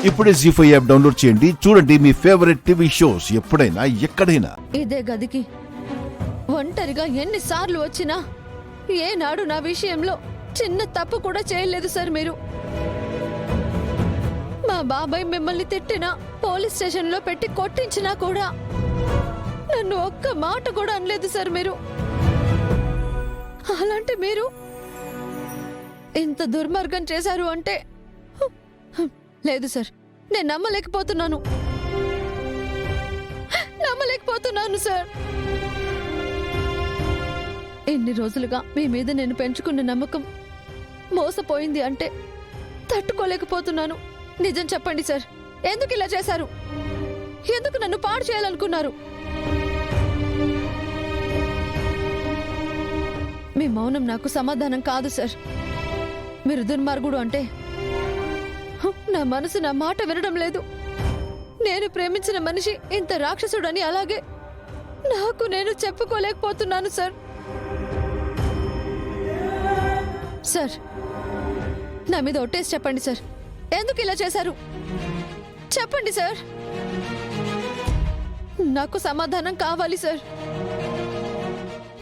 ఇప్పుడే జీ5 app download చేయండి. చూడండి మీ ఫేవరెట్ టీవీ షోస్ ఎప్పుడైనా ఎక్కడైనా. ఇదే గదికి ఒంటరిగా ఎన్నిసార్లు వచ్చినా ఏనాడు నా విషయంలో చిన్న తప్పు కూడా చేయలేదు సార్ మీరు. మా బాబాయ్ మిమ్మల్ని తిట్టినా, పోలీస్ స్టేషన్లో పెట్టి కొట్టించినా కూడా నన్ను ఒక్క మాట కూడా అనలేదు సార్ మీరు. అలాంటి మీరు ఇంత దుర్మార్గం చేశారు అంటే లేదు సార్, నేను నమ్మలేకపోతున్నాను సార్. ఎన్ని రోజులుగా మీ మీద నేను పెంచుకున్న నమ్మకం మోసపోయింది అంటే తట్టుకోలేకపోతున్నాను. నిజం చెప్పండి సార్, ఎందుకు ఇలా చేశారు? ఎందుకు నన్ను పాడు చేయాలనుకున్నారు? మీ మౌనం నాకు సమాధానం కాదు సార్. మీరు దుర్మార్గుడు అంటే నా మనసు నా మాట వినడం లేదు. నేను ప్రేమించిన మనిషి ఇంత రాక్షసుడని అలాగే నాకు నేను చెప్పుకోలేకపోతున్నాను సార్. సార్, నా మీద ఒట్టేసి చెప్పండి సార్, ఎందుకు ఇలా చేశారు? చెప్పండి సార్, నాకు సమాధానం కావాలి సార్.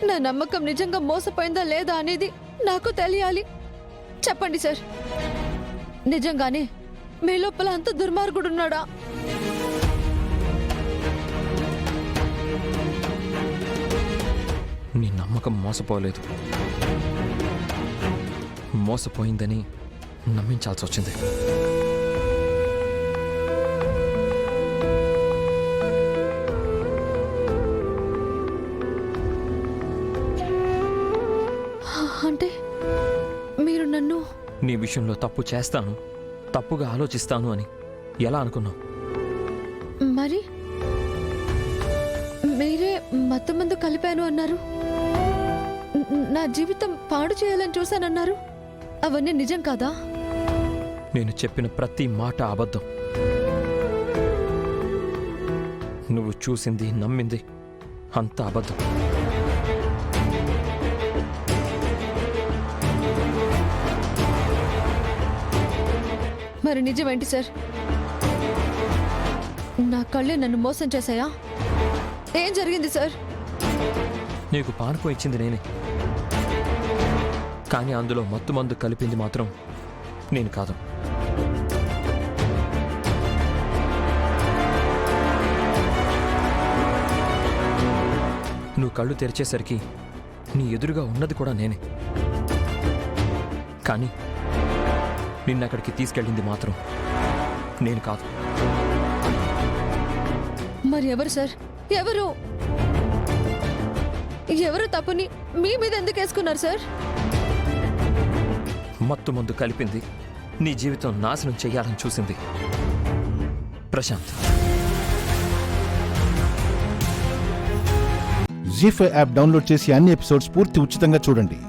నా నమ్మకం నిజంగా మోసపోయిందా లేదా అనేది నాకు తెలియాలి. చెప్పండి సార్, నిజంగానే మీ లోపల అంత దుర్మార్గుడున్నాడా? నీ నమ్మకం మోసపోలేదు, మోసపోయిందని నమ్మించాల్సి వచ్చింది. అంటే మీరు నన్ను నీ విషయంలో తప్పు చేస్తాను, తప్పుగా ఆలోచిస్తాను అని ఎలా అనుకున్నావు? మరి మీరే మత్తు మందు కలిపాను అన్నారు, నా జీవితం పాడు చేయాలని చూశానన్నారు. అవన్నీ నిజం కాదా? నేను చెప్పిన ప్రతి మాట అబద్ధం. నువ్వు చూసింది, నమ్మింది అంత అబద్ధం. మరి నిజమేంటి సార్? నా కళ్ళే నన్ను మోసం చేశాయా? ఏం జరిగింది సార్? నీకు పానకం ఇచ్చింది నేనే, కానీ అందులో మత్తు మందు కలిపింది మాత్రం నేను కాదు. నువ్వు కళ్ళు తెరిచేసరికి నీ ఎదురుగా ఉన్నది కూడా నేనే, కానీ నిన్నక్కడికి తీసుకెళ్ళింది మాత్రం నేను కాదు. మరి ఎవరు సార్? ఎవరు తప్పుని మీ మీద ఎందుకు వేసుకున్నారు సార్? మత్తు మందు కలిపింది, నీ జీవితం నాశనం చెయ్యాలని చూసింది ప్రశాంత్. జీ5 యాప్ డౌన్లోడ్ చేసి అన్ని ఎపిసోడ్స్ పూర్తి ఉచితంగా చూడండి.